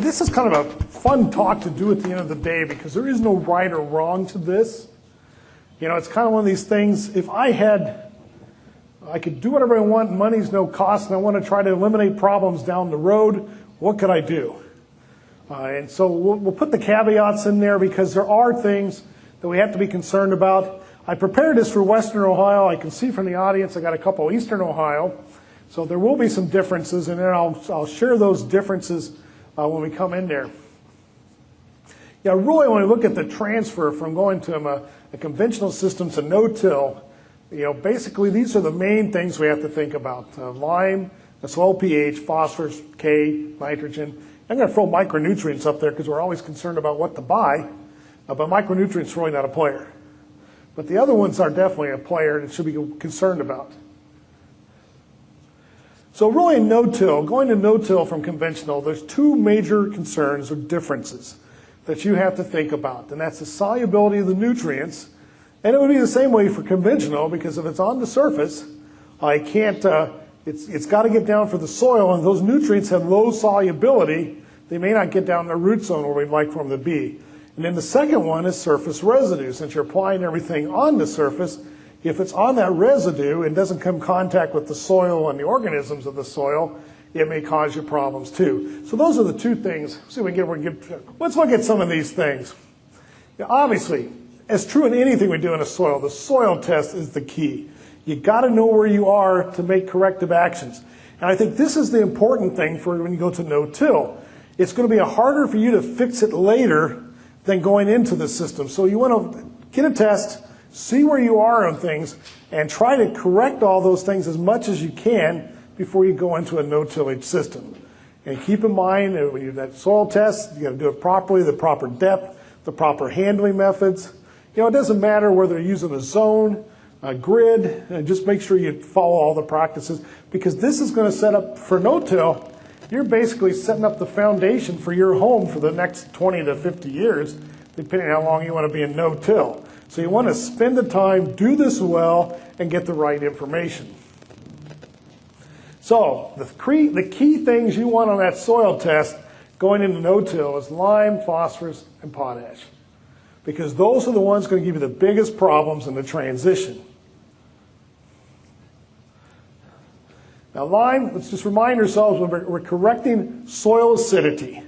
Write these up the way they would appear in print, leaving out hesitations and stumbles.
this is kind of a fun talk to do at the end of the day because there is no right or wrong to this. You know, it's kind of one of these things, if I could do whatever I want, money's no cost, and I want to try to eliminate problems down the road, what could I do? And so we'll put the caveats in there because there are things that we have to be concerned about. I prepared this for Western Ohio. I can see from the audience I got a couple Eastern Ohio. So there will be some differences, and then I'll share those differences when we come in there. Yeah, really when we look at the transfer from going to a conventional system to no-till, you know, basically these are the main things we have to think about. Lime, the soil pH, phosphorus, K, nitrogen. I'm going to throw micronutrients up there because we're always concerned about what to buy, but micronutrients are really not a player. But the other ones are definitely a player that should be concerned about. So really no-till, going to no-till from conventional, there's two major concerns or differences that you have to think about, and that's the solubility of the nutrients. And it would be the same way for conventional because if it's on the surface, it's got to get down for the soil, and those nutrients have low solubility. They may not get down the root zone where we'd like for them to be. And then the second one is surface residue. Since you're applying everything on the surface, if it's on that residue and doesn't come in contact with the soil and the organisms of the soil, it may cause you problems too. So those are the two things. See if we can get, let's look at some of these things. Now, obviously, as true in anything we do in a soil, the soil test is the key. You got to know where you are to make corrective actions. And I think this is the important thing for when you go to no-till. It's going to be harder for you to fix it later than going into the system. So you want to get a test, see where you are on things, and try to correct all those things as much as you can before you go into a no-tillage system. And keep in mind that when you do that soil test, you got to do it properly, the proper depth, the proper handling methods. You know, it doesn't matter whether you're using a zone, a grid, and just make sure you follow all the practices because this is going to set up for no-till. You're basically setting up the foundation for your home for the next 20 to 50 years, depending on how long you want to be in no-till. So you want to spend the time, do this well, and get the right information. So the key things you want on that soil test going into no-till is lime, phosphorus, and potash. Because those are the ones going to give you the biggest problems in the transition. Now lime, let's just remind ourselves we're correcting soil acidity.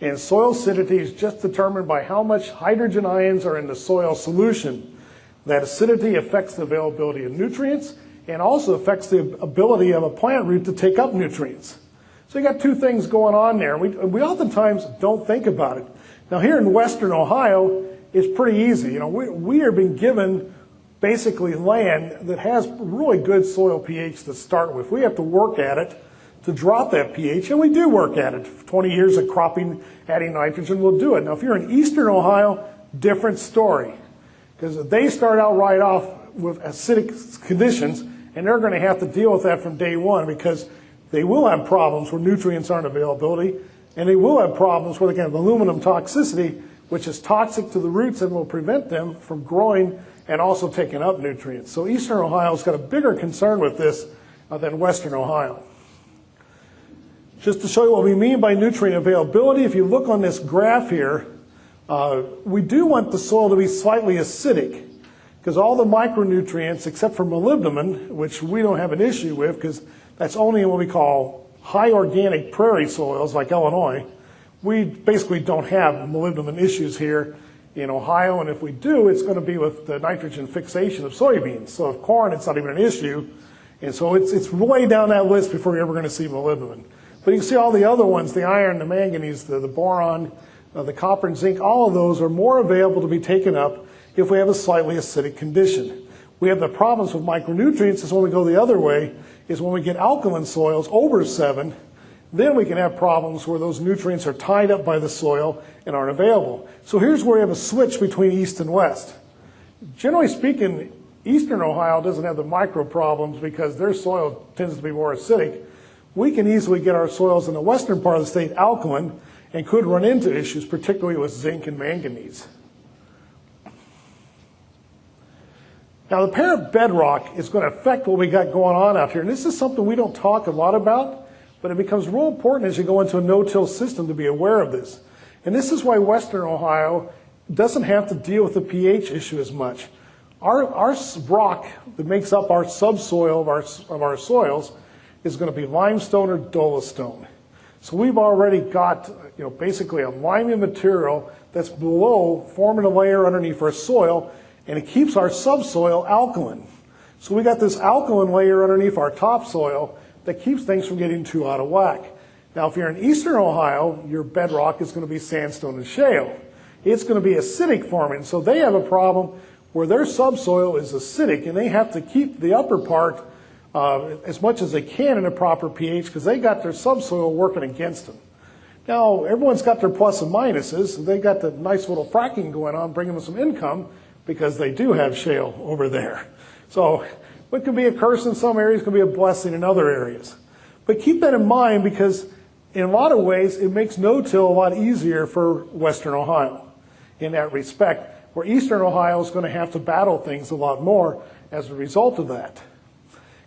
And soil acidity is just determined by how much hydrogen ions are in the soil solution. That acidity affects the availability of nutrients and also affects the ability of a plant root to take up nutrients. So you got two things going on there. We oftentimes don't think about it. Now here in Western Ohio, it's pretty easy. You know, we are being given basically land that has really good soil pH to start with. We have to work at it to drop that pH, and we do work at it. 20 years of cropping, adding nitrogen will do it. Now, if you're in Eastern Ohio, different story. Because they start out right off with acidic conditions, and they're going to have to deal with that from day one because they will have problems where nutrients aren't availability, and they will have problems where they can have aluminum toxicity, which is toxic to the roots and will prevent them from growing and also taking up nutrients. So Eastern Ohio's got a bigger concern with this than Western Ohio. Just to show you what we mean by nutrient availability, if you look on this graph here, we do want the soil to be slightly acidic because all the micronutrients, except for molybdenum, which we don't have an issue with because that's only in what we call high organic prairie soils like Illinois. We basically don't have molybdenum issues here in Ohio, and if we do, it's going to be with the nitrogen fixation of soybeans. So if corn, it's not even an issue, and so it's way down that list before you're ever going to see molybdenum. But you can see all the other ones, the iron, the manganese, the boron, the copper and zinc, all of those are more available to be taken up if we have a slightly acidic condition. We have the problems with micronutrients is when we go the other way, is when we get alkaline soils over 7, then we can have problems where those nutrients are tied up by the soil and aren't available. So here's where we have a switch between east and west. Generally speaking, Eastern Ohio doesn't have the micro problems because their soil tends to be more acidic. We can easily get our soils in the western part of the state alkaline and could run into issues, particularly with zinc and manganese. Now the parent bedrock is going to affect what we got going on out here. And this is something we don't talk a lot about, But it becomes real important as you go into a no-till system to be aware of this. And this is why Western Ohio doesn't have to deal with the pH issue as much. Our rock that makes up our subsoil of our soils is going to be limestone or dolostone. So we've already got, basically a limey material that's below, forming a layer underneath our soil, and it keeps our subsoil alkaline. So we got this alkaline layer underneath our topsoil that keeps things from getting too out of whack. Now, if you're in eastern Ohio, your bedrock is going to be sandstone and shale. It's going to be acidic forming, so they have a problem where their subsoil is acidic, and they have to keep the upper part as much as they can in a proper pH because they got their subsoil working against them. Now, everyone's got their plus and minuses. They got the nice little fracking going on, bringing them some income because they do have shale over there. So what can be a curse in some areas can be a blessing in other areas. But keep that in mind because in a lot of ways it makes no-till a lot easier for Western Ohio in that respect, where Eastern Ohio is going to have to battle things a lot more as a result of that.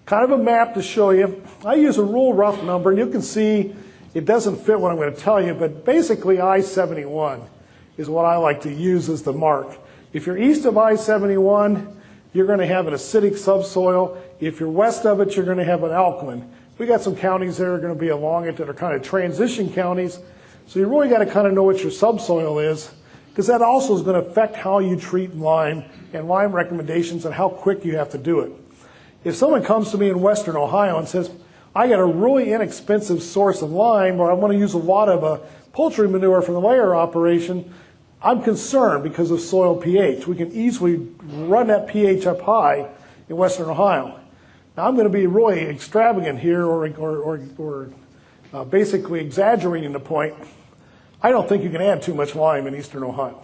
Kind of a map to show you. I use a rule rough number, and you can see it doesn't fit what I'm going to tell you, but basically I-71 is what I like to use as the mark. If you're east of I-71, you're going to have an acidic subsoil. If you're west of it, you're going to have an alkaline. We got some counties that are going to be along it that are kind of transition counties, so you really got to kind of know what your subsoil is, because that also is going to affect how you treat lime and lime recommendations and how quick you have to do it. If someone comes to me in Western Ohio and says, I got a really inexpensive source of lime, or I want to use a lot of poultry manure from the layer operation, I'm concerned because of soil pH. We can easily run that pH up high in Western Ohio. Now, I'm going to be really extravagant here or basically exaggerating the point. I don't think you can add too much lime in Eastern Ohio.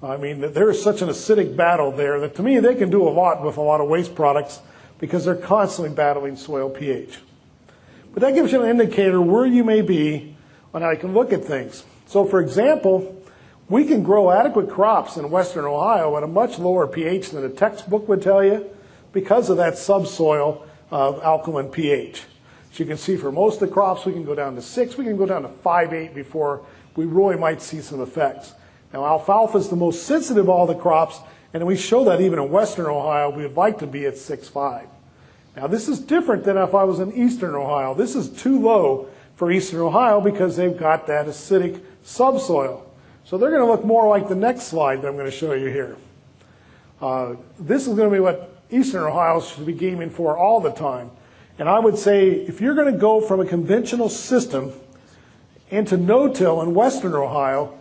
I mean, there is such an acidic battle there that to me they can do a lot with a lot of waste products because they're constantly battling soil pH. But that gives you an indicator where you may be on how you can look at things. So for example, we can grow adequate crops in Western Ohio at a much lower pH than a textbook would tell you because of that subsoil of alkaline pH. As you can see, for most of the crops, we can go down to 6, we can go down to 5.8 before we really might see some effects. Now, alfalfa is the most sensitive of all the crops, and we show that even in Western Ohio, we'd like to be at 6.5. Now, this is different than if I was in Eastern Ohio. This is too low for Eastern Ohio because they've got that acidic subsoil. So they're going to look more like the next slide that I'm going to show you here. This is going to be what Eastern Ohio should be aiming for all the time. And I would say if you're going to go from a conventional system into no-till in Western Ohio,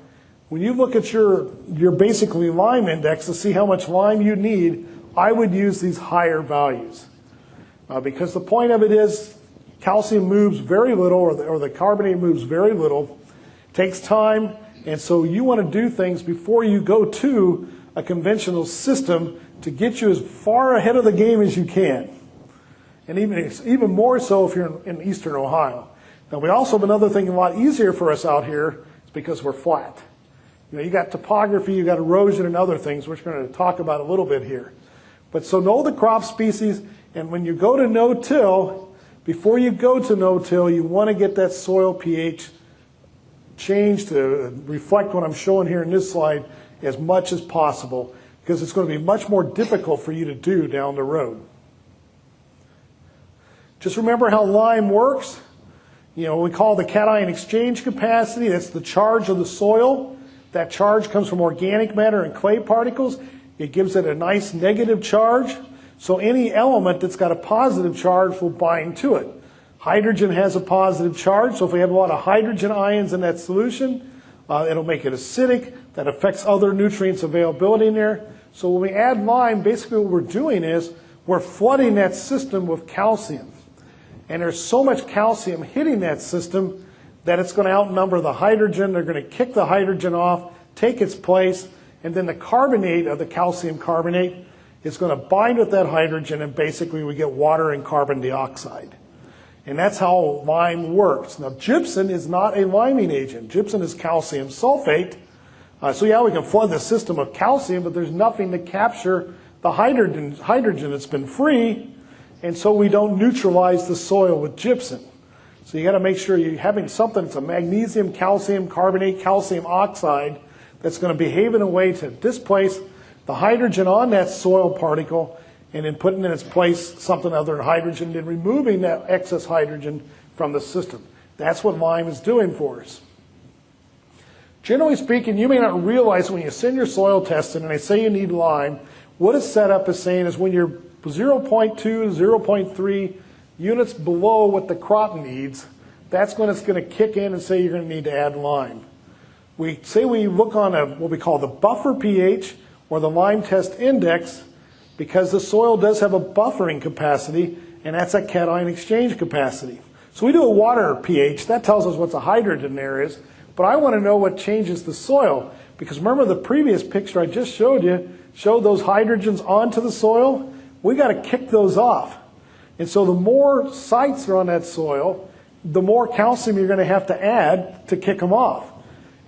when you look at your basically lime index to see how much lime you need, I would use these higher values. Because the point of it is calcium moves very little, or the carbonate moves very little, takes time, and so you want to do things before you go to a conventional system to get you as far ahead of the game as you can. And even more so if you're in Eastern Ohio. Now, we also have another thing a lot easier for us out here is because we're flat. You got topography, you got erosion and other things, which we're going to talk about a little bit here. But so know the crop species, and when you go to no-till, before you go to no-till, you want to get that soil pH changed to reflect what I'm showing here in this slide as much as possible, because it's going to be much more difficult for you to do down the road. Just remember how lime works. We call the cation exchange capacity. That's the charge of the soil. That charge comes from organic matter and clay particles. It gives it a nice negative charge. So any element that's got a positive charge will bind to it. Hydrogen has a positive charge, so if we have a lot of hydrogen ions in that solution, it'll make it acidic. That affects other nutrients availability in there. So when we add lime, basically what we're doing is we're flooding that system with calcium. And there's so much calcium hitting that system that it's going to outnumber the hydrogen. They're going to kick the hydrogen off, take its place, and then the carbonate of the calcium carbonate is going to bind with that hydrogen, and basically we get water and carbon dioxide. And that's how lime works. Now, gypsum is not a liming agent. Gypsum is calcium sulfate. So yeah, we can flood the system with calcium, but there's nothing to capture the hydrogen that's been free, and so we don't neutralize the soil with gypsum. So you got to make sure you're having something that's a magnesium, calcium carbonate, calcium oxide that's going to behave in a way to displace the hydrogen on that soil particle and then putting in its place something other than hydrogen and removing that excess hydrogen from the system. That's what lime is doing for us. Generally speaking, you may not realize when you send your soil testing and they say you need lime, what it's set up is saying is when you're 0.2, 0.3 units below what the crop needs, that's when it's going to kick in and say you're going to need to add lime. We say we look on what we call the buffer pH or the lime test index because the soil does have a buffering capacity, and that's a cation exchange capacity. So we do a water pH. That tells us what the hydrogen there is, but I want to know what changes the soil because remember the previous picture I just showed you showed those hydrogens onto the soil. We got to kick those off. And so the more sites are on that soil, the more calcium you're going to have to add to kick them off.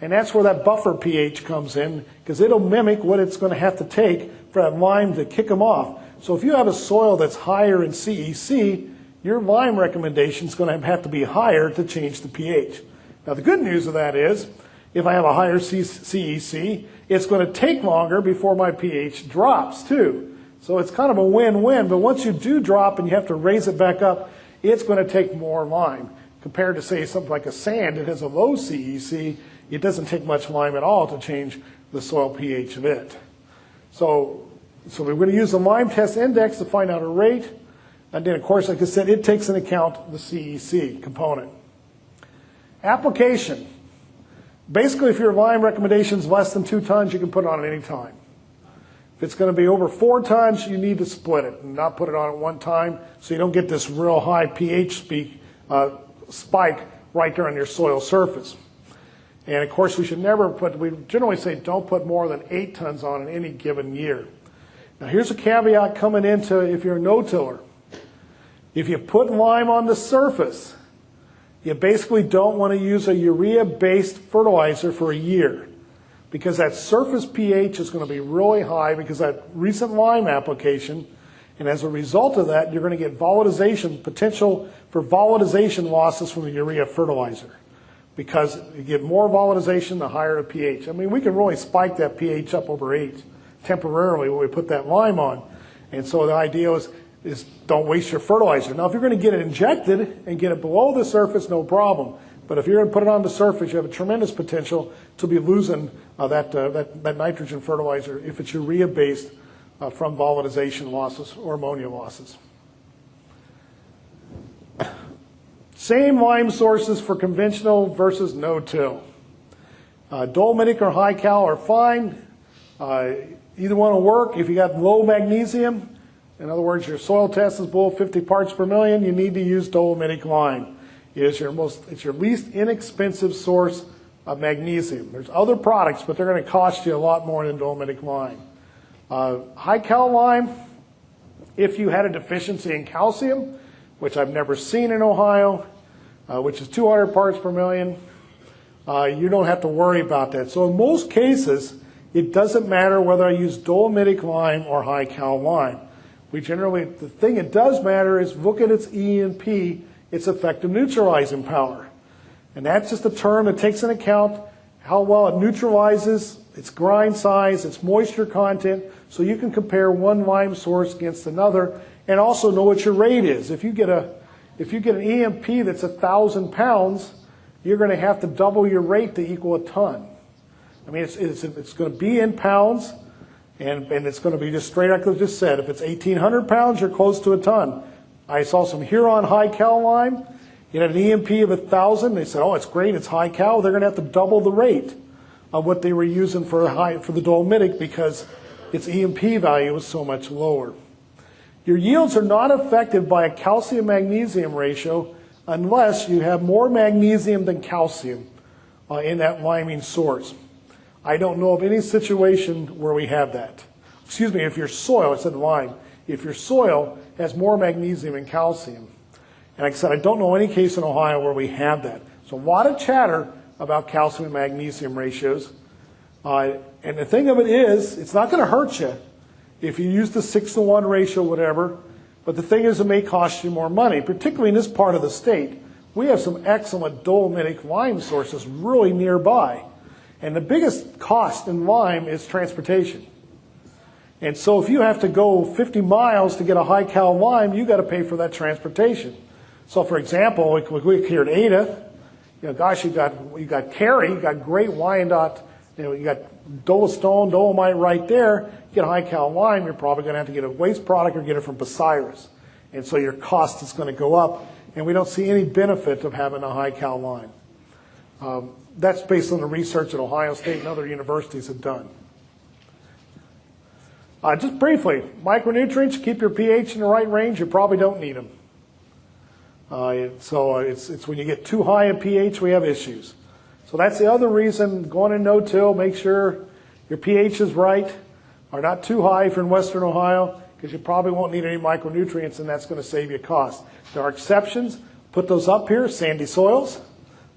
And that's where that buffer pH comes in because it'll mimic what it's going to have to take for that lime to kick them off. So if you have a soil that's higher in CEC, your lime recommendation is going to have to be higher to change the pH. Now the good news of that is if I have a higher CEC, it's going to take longer before my pH drops too. So it's kind of a win-win, but once you do drop and you have to raise it back up, it's going to take more lime. Compared to, say, something like a sand that has a low CEC, it doesn't take much lime at all to change the soil pH of it. So we're going to use the lime test index to find out a rate. And then, of course, like I said, it takes into account the CEC component. Application. Basically, if your lime recommendation is less than 2 tons, you can put it on at any time. If it's going to be over 4 tons, you need to split it and not put it on at one time so you don't get this real high pH spike right there on your soil surface. And of course, we generally say don't put more than 8 tons on in any given year. Now here's a caveat coming into if you're a no-tiller. If you put lime on the surface, you basically don't want to use a urea-based fertilizer for a year, because that surface pH is going to be really high because of that recent lime application, and as a result of that, you're going to get potential for volatilization losses from the urea fertilizer, because you get more volatilization the higher the pH. I mean, we can really spike that pH up over 8 temporarily when we put that lime on, and so the idea is don't waste your fertilizer. Now, if you're going to get it injected and get it below the surface, no problem. But if you're going to put it on the surface, you have a tremendous potential to be losing that nitrogen fertilizer if it's urea-based from volatilization losses or ammonia losses. Same lime sources for conventional versus no-till. Dolomitic or high cal are fine. Either one will work. If you got low magnesium, in other words, your soil test is below 50 parts per million, you need to use dolomitic lime. It's your least inexpensive source of magnesium. There's other products, but they're going to cost you a lot more than dolomitic lime. High cal lime, if you had a deficiency in calcium, which I've never seen in Ohio, which is 200 parts per million, you don't have to worry about that. So in most cases, it doesn't matter whether I use dolomitic lime or high cal lime. The thing it does matter is look at its E&P, its effective neutralizing power. And that's just a term that takes into account how well it neutralizes, its grind size, its moisture content, so you can compare one lime source against another and also know what your rate is. If you get an E&P that's 1,000 pounds, you're going to have to double your rate to equal a ton. I mean, it's going to be in pounds, and it's going to be just straight like I just said. If it's 1,800 pounds, you're close to a ton. I saw some Huron high cal lime. It had an E&P of 1,000. They said, oh, it's great, it's high cal. They're going to have to double the rate of what they were using for the dolomitic because its E&P value was so much lower. Your yields are not affected by a calcium-magnesium ratio unless you have more magnesium than calcium in that liming source. I don't know of any situation where we have that. Excuse me, if your soil, I said lime, if your soil has more magnesium and calcium. And like I said, I don't know any case in Ohio where we have that. So a lot of chatter about calcium and magnesium ratios. And the thing of it is, it's not going to hurt you if you use the 6-to-1 ratio, whatever. But the thing is, it may cost you more money, particularly in this part of the state. we have some excellent dolomitic lime sources really nearby. And the biggest cost in lime is transportation. And so if you have to go 50 miles to get a high cal lime, you got to pay for that transportation. So for example, we here at Ada, gosh, you got Cary, you got great Wyandotte, you got dolostone, dolomite right there. You get a high cal lime, you're probably going to have to get a waste product or get it from Bucyrus. And so your cost is going to go up, and we don't see any benefit of having a high cal lime. That's based on the research that Ohio State and other universities have done. Just briefly, micronutrients, keep your pH in the right range. You probably don't need them. So it's when you get too high a pH, we have issues. So that's the other reason going in no-till, make sure your pH is right, or not too high if you're in Western Ohio, because you probably won't need any micronutrients, and that's going to save you cost. There are exceptions. Put those up here, sandy soils,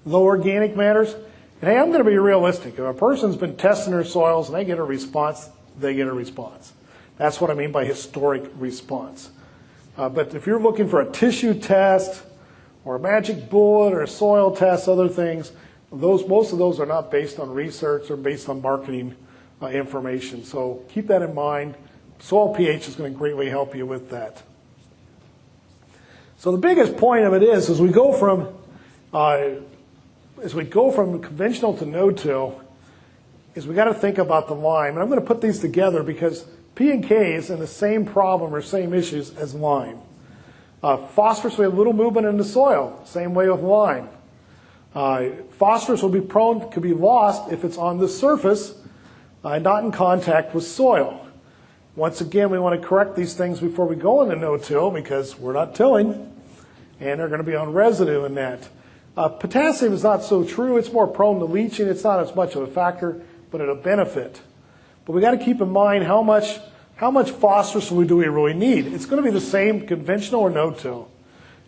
low organic matters. And hey, I'm going to be realistic. If a person's been testing their soils and they get a response, they get a response. That's what I mean by historic response. But if you're looking for a tissue test or a magic bullet or a soil test, other things, most of those are not based on research or based on marketing information. So keep that in mind. Soil pH is going to greatly help you with that. So the biggest point of it is, as we go from conventional to no-till, is we got to think about the lime. And I'm going to put these together because P and K is in the same problem or same issues as lime. Phosphorus, we have little movement in the soil. Same way with lime. Phosphorus will be could be lost if it's on the surface, not in contact with soil. Once again, we want to correct these things before we go into no-till because we're not tilling, and they're going to be on residue in that. Potassium is not so true. It's more prone to leaching. It's not as much of a factor, but it'll benefit. But we got to keep in mind how much phosphorus do we really need. It's going to be the same conventional or no-till.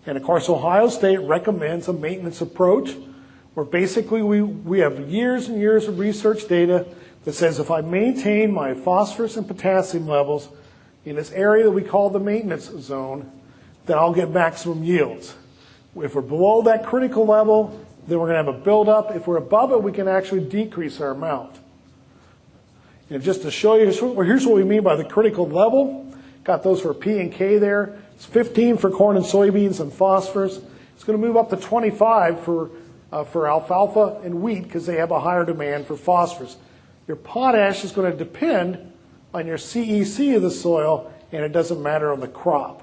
And of course, Ohio State recommends a maintenance approach where basically we have years and years of research data that says if I maintain my phosphorus and potassium levels in this area that we call the maintenance zone, then I'll get maximum yields. If we're below that critical level, then we're going to have a buildup. If we're above it, we can actually decrease our amount. And just to show you, here's what we mean by the critical level. Got those for P and K there. It's 15 for corn and soybeans and phosphorus. It's going to move up to 25 for alfalfa and wheat because they have a higher demand for phosphorus. Your potash is going to depend on your CEC of the soil, and it doesn't matter on the crop.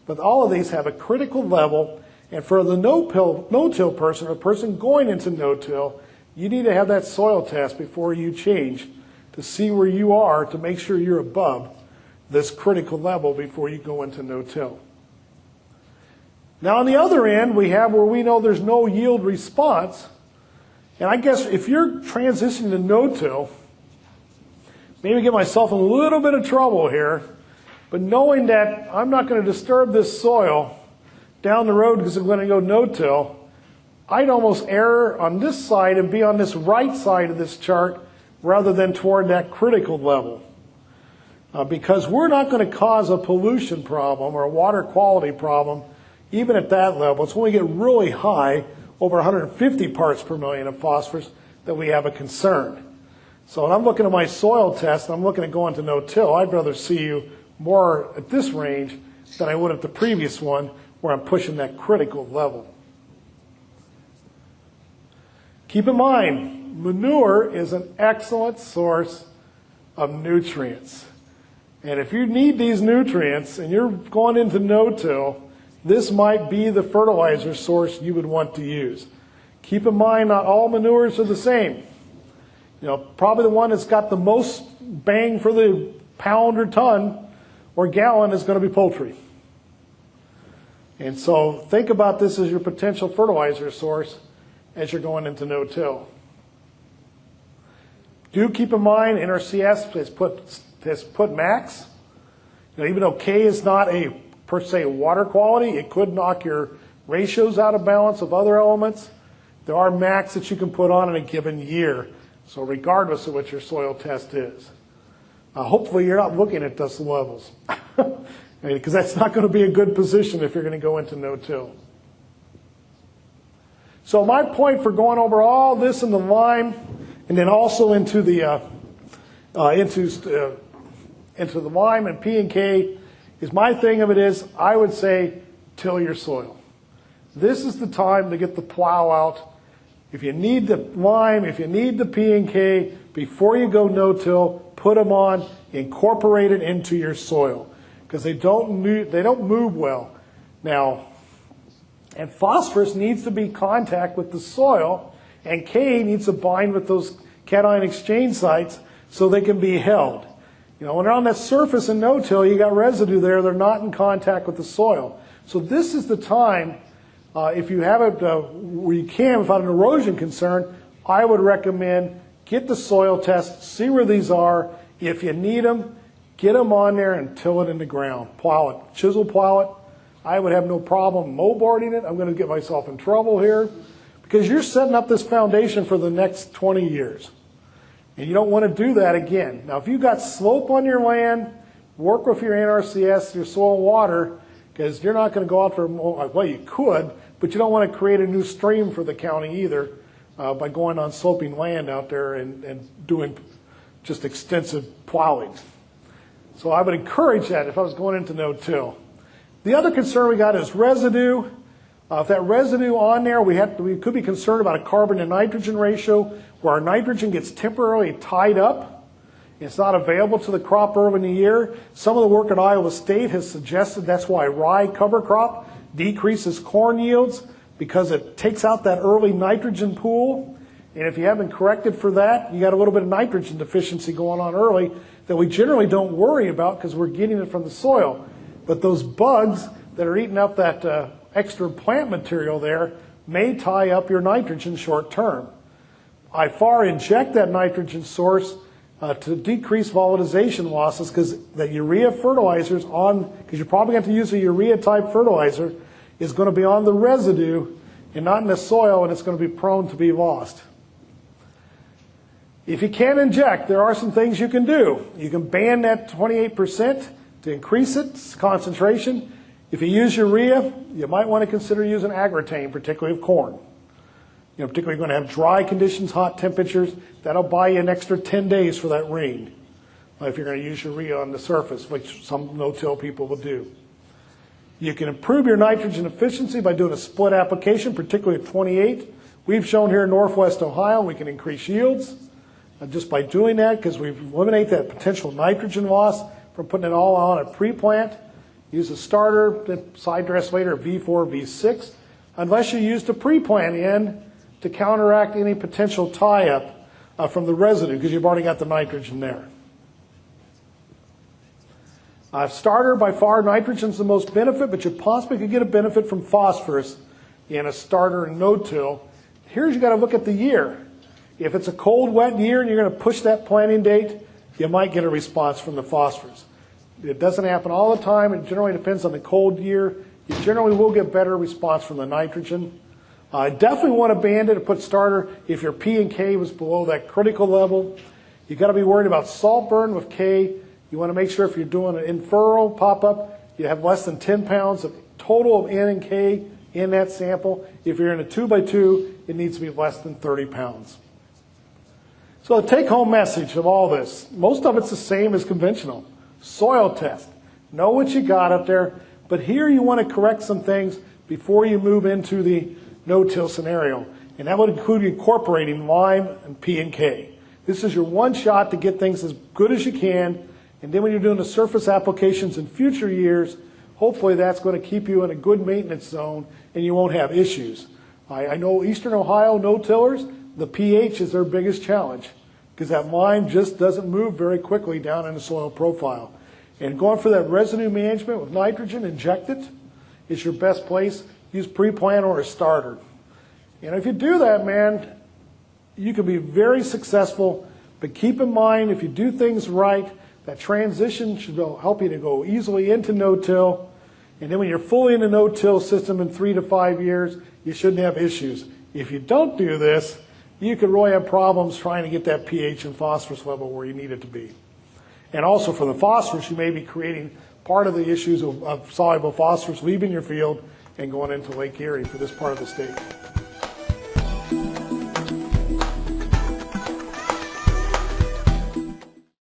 But all of these have a critical level, and for the no-till person, or a person going into no-till, you need to have that soil test before you change to see where you are to make sure you're above this critical level before you go into no-till. Now on the other end, we have where we know there's no yield response. And I guess if you're transitioning to no-till, maybe get myself in a little bit of trouble here, but knowing that I'm not going to disturb this soil down the road because I'm going to go no-till, I'd almost err on this side and be on this right side of this chart rather than toward that critical level. Because we're not going to cause a pollution problem or a water quality problem even at that level. It's when we get really high, over 150 parts per million of phosphorus, that we have a concern. So when I'm looking at my soil test and I'm looking at going to no-till, I'd rather see you more at this range than I would at the previous one where I'm pushing that critical level. Keep in mind, manure is an excellent source of nutrients. And if you need these nutrients and you're going into no-till, this might be the fertilizer source you would want to use. Keep in mind, not all manures are the same. Probably the one that's got the most bang for the pound or ton or gallon is going to be poultry. And so think about this as your potential fertilizer source as you're going into no-till. Do keep in mind, NRCS has put max. Even though K is not a per se water quality, it could knock your ratios out of balance of other elements. There are max that you can put on in a given year, so regardless of what your soil test is. Hopefully you're not looking at those levels, because that's not going to be a good position if you're going to go into no-till. So my point for going over all this in the lime, and then also into the lime and P and K, is my thing of it is I would say till your soil. This is the time to get the plow out. If you need the lime, if you need the P and K, before you go no-till, put them on, incorporate it into your soil, because they don't move well. Now, and phosphorus needs to be in contact with the soil, and K needs to bind with those cation exchange sites so they can be held. You know, when they're on that surface in no-till, you got residue there. They're not in contact with the soil. So this is the time, if you have it where you can, without an erosion concern, I would recommend get the soil test, see where these are. If you need them, get them on there and till it in the ground. Plow it, chisel plow it. I would have no problem mowboarding it. I'm going to get myself in trouble here because you're setting up this foundation for the next 20 years. And you don't want to do that again. Now, if you've got slope on your land, work with your NRCS, your soil and water, because you're not going to go out for, well, you could, but you don't want to create a new stream for the county either by going on sloping land out there and doing just extensive plowing. So I would encourage that if I was going into no-till. The other concern we got is residue. If that residue on there, we could be concerned about a carbon to nitrogen ratio where our nitrogen gets temporarily tied up. It's not available to the crop early in the year. Some of the work at Iowa State has suggested that's why rye cover crop decreases corn yields, because it takes out that early nitrogen pool. And if you haven't corrected for that, you got a little bit of nitrogen deficiency going on early that we generally don't worry about because we're getting it from the soil. But those bugs that are eating up that extra plant material there may tie up your nitrogen short term. I far inject that nitrogen source to decrease volatilization losses, because the urea fertilizers because you're probably going to use a urea type fertilizer, is going to be on the residue and not in the soil, and it's going to be prone to be lost. If you can't inject, there are some things you can do. You can ban that 28% to increase its concentration. If you use urea, you might want to consider using agritane, particularly of corn. You know, particularly you're going to have dry conditions, hot temperatures. That'll buy you an extra 10 days for that rain, if you're going to use urea on the surface, which some no-till people will do. You can improve your nitrogen efficiency by doing a split application, particularly at 28. We've shown here in Northwest Ohio we can increase yields just by doing that, because we eliminate that potential nitrogen loss from putting it all on a pre-plant. Use a starter, then side dress later, V4, V6, unless you use the pre-plant in to counteract any potential tie-up from the residue, because you've already got the nitrogen there. Starter, by far, nitrogen's the most benefit, but you possibly could get a benefit from phosphorus in a starter and no-till. Here's you got to look at the year. If it's a cold, wet year and you're going to push that planting date, you might get a response from the phosphorus. It doesn't happen all the time. It generally depends on the cold year. You generally will get better response from the nitrogen. I definitely want to band it or put starter if your P and K was below that critical level. You've got to be worried about salt burn with K. You want to make sure if you're doing an in-furrow pop-up, you have less than 10 pounds of total of N and K in that sample. If you're in a 2x2, it needs to be less than 30 pounds. So the take-home message of all this, most of it's the same as conventional. Soil test. Know what you got up there, but here you want to correct some things before you move into the no-till scenario. And that would include incorporating lime and P and K. This is your one shot to get things as good as you can. And then when you're doing the surface applications in future years, hopefully that's going to keep you in a good maintenance zone and you won't have issues. I know Eastern Ohio no-tillers, the pH is their biggest challenge because that lime just doesn't move very quickly down in the soil profile. And going for that residue management with nitrogen, inject it, is your best place. Use pre-plant or a starter. And if you do that, man, you can be very successful. But keep in mind, if you do things right, that transition should help you to go easily into no-till. And then when you're fully in the no-till system in 3 to 5 years, you shouldn't have issues. If you don't do this, you could really have problems trying to get that pH and phosphorus level where you need it to be. And also for the phosphorus, you may be creating part of the issues of soluble phosphorus leaving your field and going into Lake Erie for this part of the state.